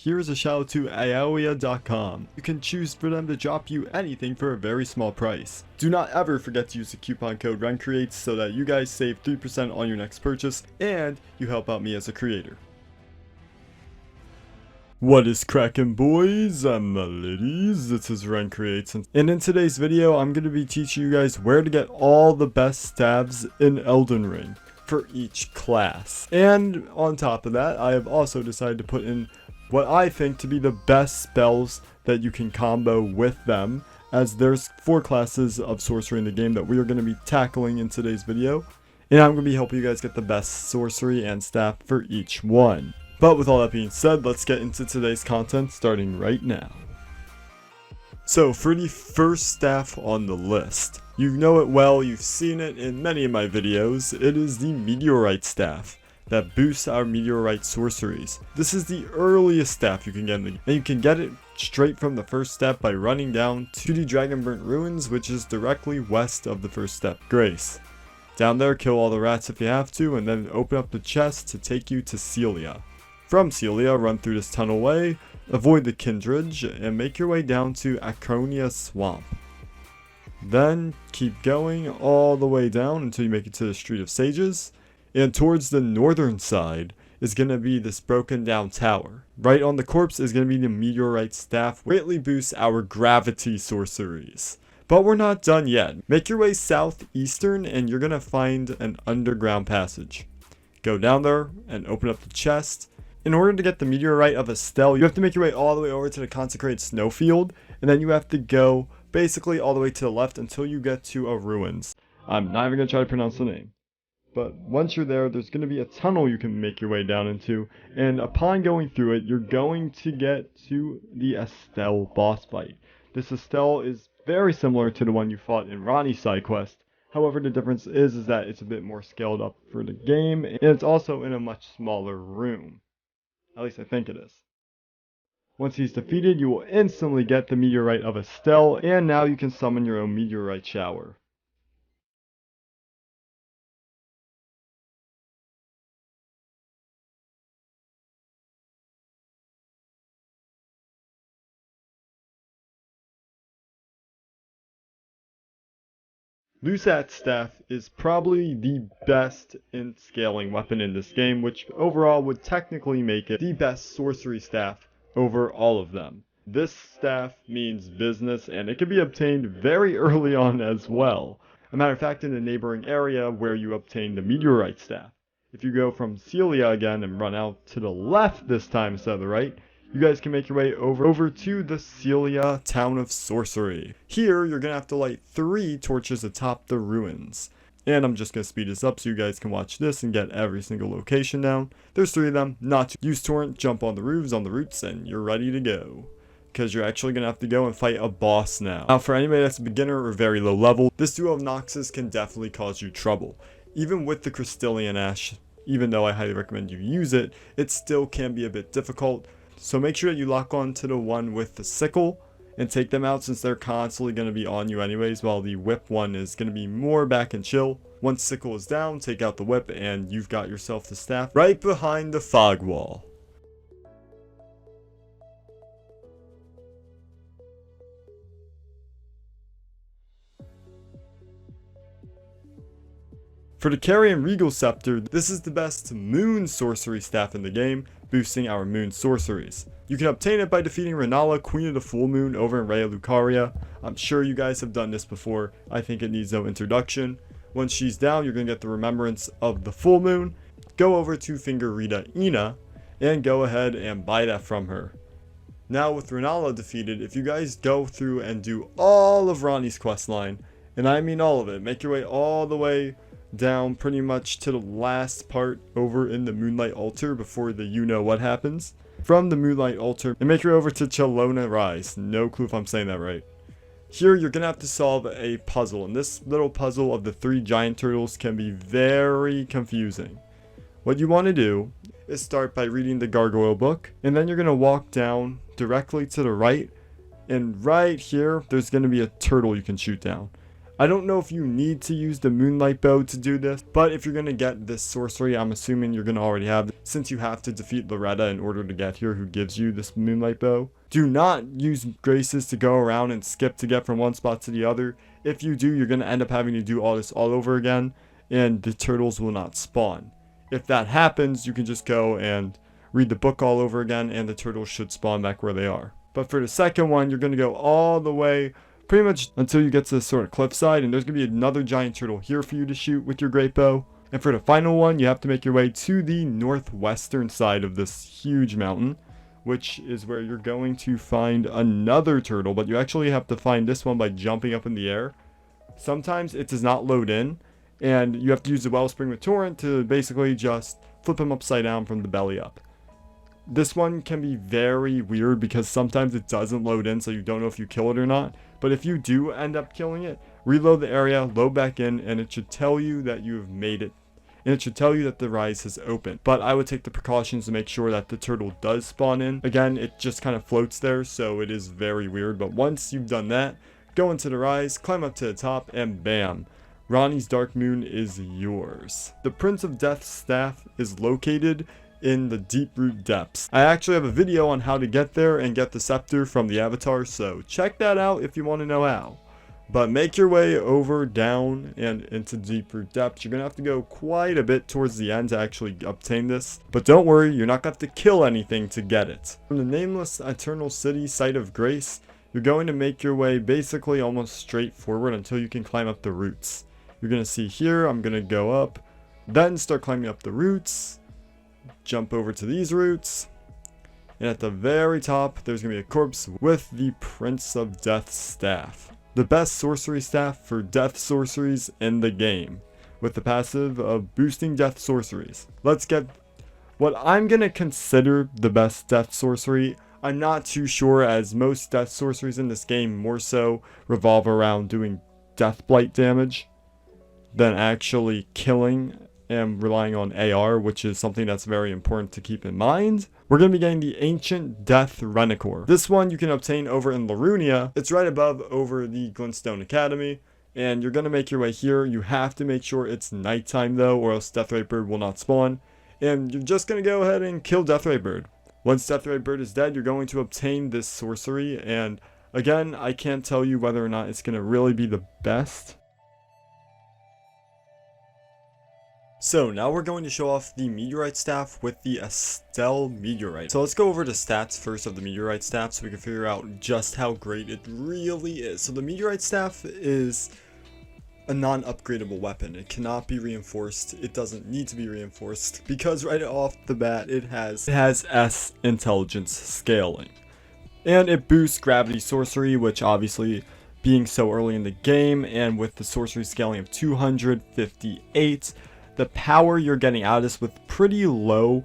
here is a shout out to Aoia.com. You can choose for them to drop you anything for a very small price. Do not ever forget to use the coupon code RENCREATES so that you guys save 3% on your next purchase and you help out me as a creator. What is crackin' boys and ladies, this is RenCreates, and in today's video I'm going to be teaching you guys where to get all the best staffs in Elden Ring for each class. And on top of that, I have also decided to put in what I think to be the best spells that you can combo with them, as there's 4 classes of sorcery in the game that we are going to be tackling in today's video, and I'm going to be helping you guys get the best sorcery and staff for each one. But with all that being said, let's get into today's content starting right now. So for the first staff on the list, you know it well, you've seen it in many of my videos, it is the Meteorite Staff that boosts our Meteorite sorceries. This is the earliest staff you can get in the game, and you can get it straight from the first step by running down to the Dragonburnt Ruins, which is directly west of the first step, Grace. Down there, kill all the rats if you have to, and then open up the chest to take you to Celia. From Celia, run through this tunnel way, avoid the Kindred, and make your way down to Acaronia Swamp. Then keep going all the way down until you make it to the Street of Sages, and towards the northern side is going to be this broken down tower. Right on the corpse is going to be the Meteorite Staff, which greatly boosts our gravity sorceries. But we're not done yet. Make your way southeastern and you're going to find an underground passage. Go down there and open up the chest. In order to get the Meteorite of Estelle, you have to make your way all the way over to the consecrated snowfield, and then you have to go basically all the way to the left until you get to a ruins. I'm not even going to try to pronounce the name. But once you're there, there's going to be a tunnel you can make your way down into, and upon going through it, you're going to get to the Estelle boss fight. This Estelle is very similar to the one you fought in Ranni's side quest. However, the difference is that it's a bit more scaled up for the game, and it's also in a much smaller room. At least I think it is. Once he's defeated, you will instantly get the Meteorite of Estelle, and now you can summon your own meteorite shower. Lusat Staff is probably the best in scaling weapon in this game, which overall would technically make it the best sorcery staff over all of them. This staff means business, and it can be obtained very early on as well. A matter of fact, in the neighboring area where you obtain the Meteorite Staff. If you go from Celia again and run out to the left this time instead of the right, you guys can make your way over to the Celia Town of Sorcery. Here, you're going to have to light 3 torches atop the ruins. And I'm just going to speed this up so you guys can watch this and get every single location down. There's 3 of them. Not to use torrent, jump on the roofs, on the roots, and you're ready to go. Because you're actually going to have to go and fight a boss now. Now, for anybody that's a beginner or very low level, this duo of Noxes can definitely cause you trouble. Even with the Crystalline Ash, even though I highly recommend you use it, it still can be a bit difficult. So make sure that you lock on to the one with the sickle and take them out, since they're constantly going to be on you anyways, while the whip one is going to be more back and chill. Once sickle is down, take out the whip and you've got yourself the staff right behind the fog wall. For the Carian Regal Scepter, this is the best moon sorcery staff in the game, boosting our moon sorceries. You can obtain it by defeating Ranni, Queen of the Full Moon, over in Raya Lucaria. I'm sure you guys have done this before. I think it needs no introduction. Once she's down, you're going to get the Remembrance of the Full Moon. Go over to Fingerita Ina and go ahead and buy that from her. Now with Ranni defeated, if you guys go through and do all of Ranni's questline, and I mean all of it, make your way all the way down pretty much to the last part over in the Moonlight Altar before the you know what happens. From the Moonlight Altar, and make your way over to Chelona Rise. No clue if I'm saying that right. Here you're going to have to solve a puzzle, and this little puzzle of the 3 giant turtles can be very confusing. What you want to do is start by reading the Gargoyle book, and then you're going to walk down directly to the right, and right here there's going to be a turtle you can shoot down. I don't know if you need to use the moonlight bow to do this, but if you're going to get this sorcery, I'm assuming you're going to already have it, since you have to defeat Loretta in order to get here, who gives you this moonlight bow. Do not use graces to go around and skip to get from one spot to the other. If you do, you're going to end up having to do all this all over again, and the turtles will not spawn. If that happens, you can just go and read the book all over again, and the turtles should spawn back where they are. But for the second one, you're going to go all the way pretty much until you get to this sort of cliffside, and there's going to be another giant turtle here for you to shoot with your great bow. And for the final one, you have to make your way to the northwestern side of this huge mountain, which is where you're going to find another turtle, but you actually have to find this one by jumping up in the air. Sometimes it does not load in, and you have to use the Wellspring with Torrent to basically just flip him upside down from the belly up. This one can be very weird because sometimes it doesn't load in, so you don't know if you kill it or not. But if you do end up killing it, reload the area, load back in, and it should tell you that you have made it. And it should tell you that the rise has opened. But I would take the precautions to make sure that the turtle does spawn in. Again, it just kind of floats there, so it is very weird. But once you've done that, go into the rise, climb up to the top, and bam. Ranni's Dark Moon is yours. The Prince of Death's staff is located in the deep root depths. I actually have a video on how to get there and get the scepter from the avatar, so check that out if you want to know how. But make your way over, down, and into deep root depths. You're going to have to go quite a bit towards the end to actually obtain this. But don't worry, you're not going to have to kill anything to get it. From the nameless eternal city, Site of Grace, you're going to make your way basically almost straight forward until you can climb up the roots. You're going to see here, I'm going to go up, then start climbing up the roots. Jump over to these roots, and at the very top there's going to be a corpse with the Prince of Death's staff. The best sorcery staff for death sorceries in the game, with the passive of boosting death sorceries. Let's get what I'm going to consider the best death sorcery. I'm not too sure, as most death sorceries in this game more so revolve around doing death blight damage than actually killing and relying on AR, which is something that's very important to keep in mind. We're going to be getting the Ancient Death Renacore. This one you can obtain over in Larunia. It's right above over the Glintstone Academy, and you're going to make your way here. You have to make sure it's nighttime though, or else Deathrite Bird will not spawn. And you're just going to go ahead and kill Deathrite Bird. Once Deathrite Bird is dead, you're going to obtain this sorcery, and again, I can't tell you whether or not it's going to really be the best. So now we're going to show off the Meteorite Staff with the Estelle Meteorite. So let's go over the stats first of the Meteorite Staff so we can figure out just how great it really is. So the Meteorite Staff is a non-upgradable weapon. It cannot be reinforced. It doesn't need to be reinforced because right off the bat it has S intelligence scaling. And it boosts gravity sorcery, which obviously being so early in the game and with the sorcery scaling of 258, the power you're getting out of this with pretty low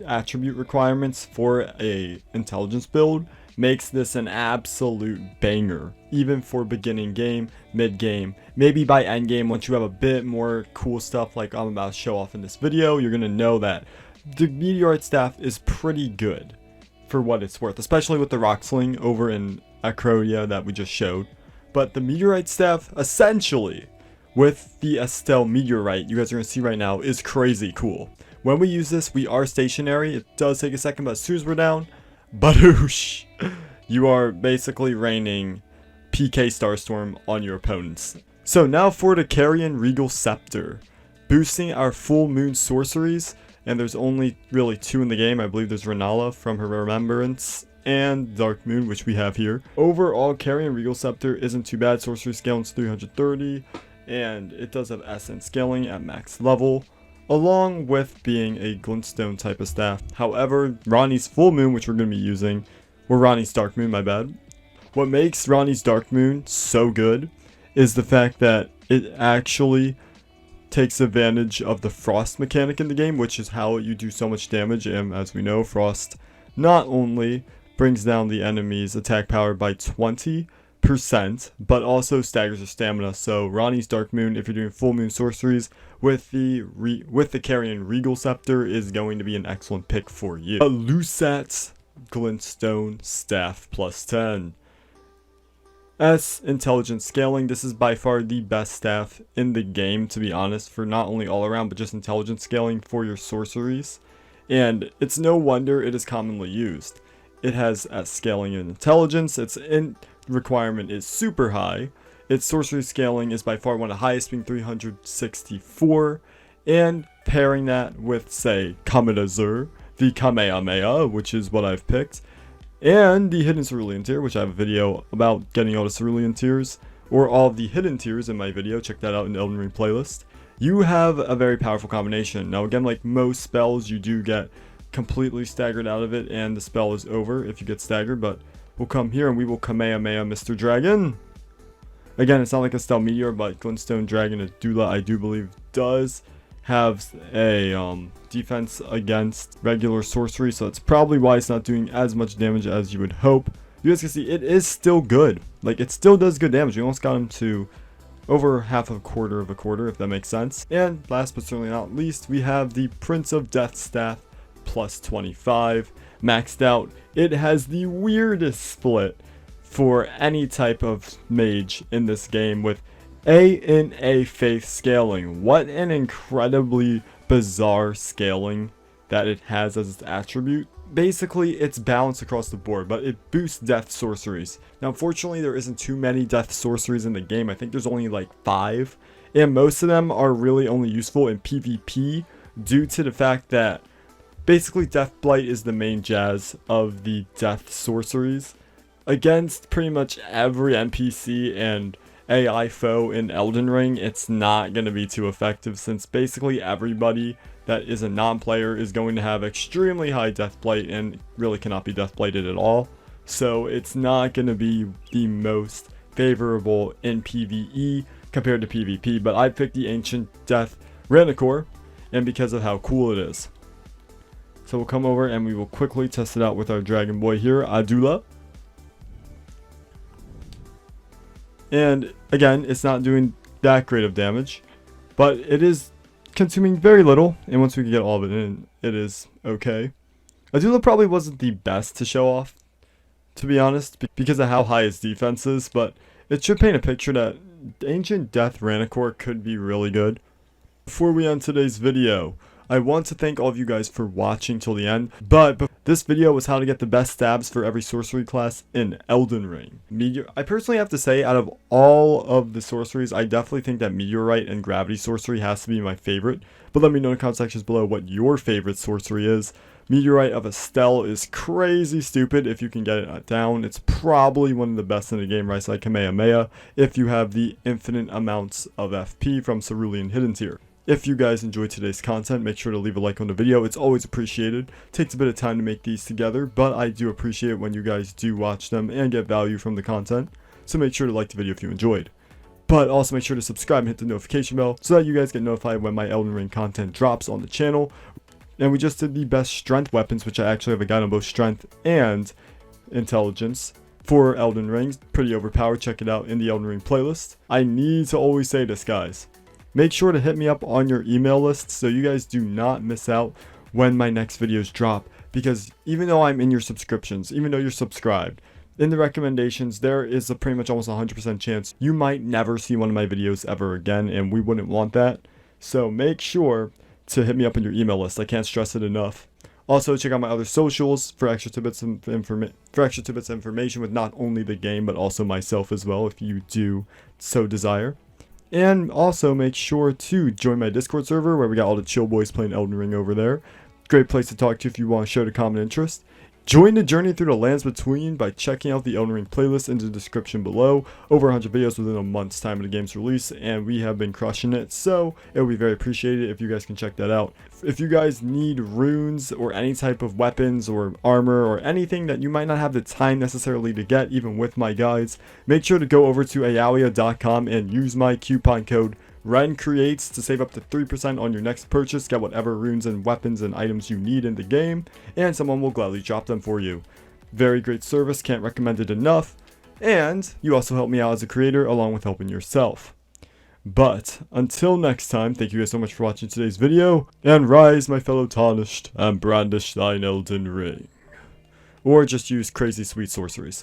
attribute requirements for a intelligence build makes this an absolute banger, even for beginning game, mid game, maybe by end game. Once you have a bit more cool stuff like I'm about to show off in this video, you're gonna know that the Meteorite Staff is pretty good for what it's worth, especially with the rock sling over in Acrodia that we just showed. But the Meteorite Staff, essentially with the Estelle Meteorite, you guys are going to see right now, is crazy cool. When we use this, we are stationary. It does take a second, but as soon as we're down, badoosh, you are basically raining PK Starstorm on your opponents. So now for the Carian Regal Scepter, boosting our full moon sorceries, and there's only really two in the game. I believe there's Renala from her Remembrance and Dark Moon, which we have here. Overall, Carian Regal Scepter isn't too bad. Sorcery scale is 330. And it does have Essence scaling at max level, along with being a glintstone type of staff. However, Ranni's Full Moon, which we're going to be using, or Ranni's Dark Moon, my bad. What makes Ranni's Dark Moon so good is the fact that it actually takes advantage of the frost mechanic in the game, which is how you do so much damage. And as we know, frost not only brings down the enemy's attack power by 20%, but also staggers their stamina. So Ranni's Dark Moon, if you're doing full moon sorceries with the Carian Regal Scepter, is going to be an excellent pick for you. A lusat glintstone staff plus 10. S, intelligence scaling. This is by far the best staff in the game, to be honest, for not only all around, but just intelligence scaling for your sorceries. And it's no wonder it is commonly used. It has S scaling and intelligence. Its requirement is super high. Its sorcery scaling is by far one of the highest, being 364. And pairing that with, say, comet azur, the Kamehameha, which is what I've picked, and the hidden cerulean tier, which I have a video about getting all the cerulean tiers, or all of the hidden tiers in my video. Check that out in the Elden Ring playlist. You have a very powerful combination. Now again, like most spells, you do get completely staggered out of it and the spell is over if you get staggered, but we'll come here and we will Kamehameha Mr. Dragon. Again, it's not like Estelle Meteor, but Glintstone Dragon Adula, I do believe, does have a defense against regular sorcery, so that's probably why it's not doing as much damage as you would hope. You guys can see it is still good. Like, it still does good damage. We almost got him to over half a quarter, if that makes sense. And last but certainly not least, we have the Prince of Death Staff plus 25 maxed out. It has the weirdest split for any type of mage in this game, with A in A faith scaling. What an incredibly bizarre scaling that it has as its attribute. Basically, it's balanced across the board, but it boosts death sorceries. Now, unfortunately, there isn't too many death sorceries in the game. I think there's only like 5, and most of them are really only useful in PvP due to the fact that basically Death Blight is the main jazz of the death sorceries. Against pretty much every NPC and AI foe in Elden Ring, it's not going to be too effective, since basically everybody that is a non-player is going to have extremely high death blight and really cannot be death blighted at all. So it's not going to be the most favorable in PvE compared to PvP, but I picked the Ancient Death Renacore, and because of how cool it is. So we'll come over and we will quickly test it out with our dragon boy here, Adula. And again, it's not doing that great of damage, but it is consuming very little, and once we can get all of it in, it is okay. Adula probably wasn't the best to show off, to be honest, because of how high his defense is, but it should paint a picture that Ancient Death Renacore could be really good. Before we end today's video, I want to thank all of you guys for watching till the end, but this video was how to get the best stabs for every sorcery class in Elden Ring. I personally have to say, out of all of the sorceries, I definitely think that Meteorite and Gravity sorcery has to be my favorite, but let me know in the comment sections below what your favorite sorcery is. Meteorite of Estelle is crazy stupid if you can get it down. It's probably one of the best in the game, right side Kamehameha, if you have the infinite amounts of FP from Cerulean Hidden Tier. If you guys enjoyed today's content, make sure to leave a like on the video. It's always appreciated. Takes a bit of time to make these together, but I do appreciate when you guys do watch them and get value from the content. So make sure to like the video if you enjoyed. But also make sure to subscribe and hit the notification bell so that you guys get notified when my Elden Ring content drops on the channel. And we just did the best strength weapons, which I actually have a guide on both strength and intelligence for Elden Ring. Pretty overpowered. Check it out in the Elden Ring playlist. I need to always say this, guys. Make sure to hit me up on your email list so you guys do not miss out when my next videos drop, because even though I'm in your subscriptions, even though you're subscribed, in the recommendations there is a pretty much almost 100% chance you might never see one of my videos ever again, and we wouldn't want that. So make sure to hit me up on your email list. I can't stress it enough. Also, check out my other socials for extra tidbits of information with not only the game but also myself as well, if you do so desire. And also make sure to join my Discord server where we got all the chill boys playing Elden Ring over there. Great place to talk to if you want to show the common interest. Join the journey through the lands between by checking out the Elden Ring playlist in the description below. Over 100 videos within a month's time of the game's release, and we have been crushing it, so it would be very appreciated if you guys can check that out. If you guys need runes or any type of weapons or armor or anything that you might not have the time necessarily to get even with my guides, make sure to go over to ayalia.com and use my coupon code RenCreates to save up to 3% on your next purchase. Get whatever runes and weapons and items you need in the game, and someone will gladly drop them for you. Very great service, can't recommend it enough, and you also help me out as a creator along with helping yourself. But until next time, thank you guys so much for watching today's video, and rise my fellow tarnished and brandish thine Elden Ring. Or just use crazy sweet sorceries.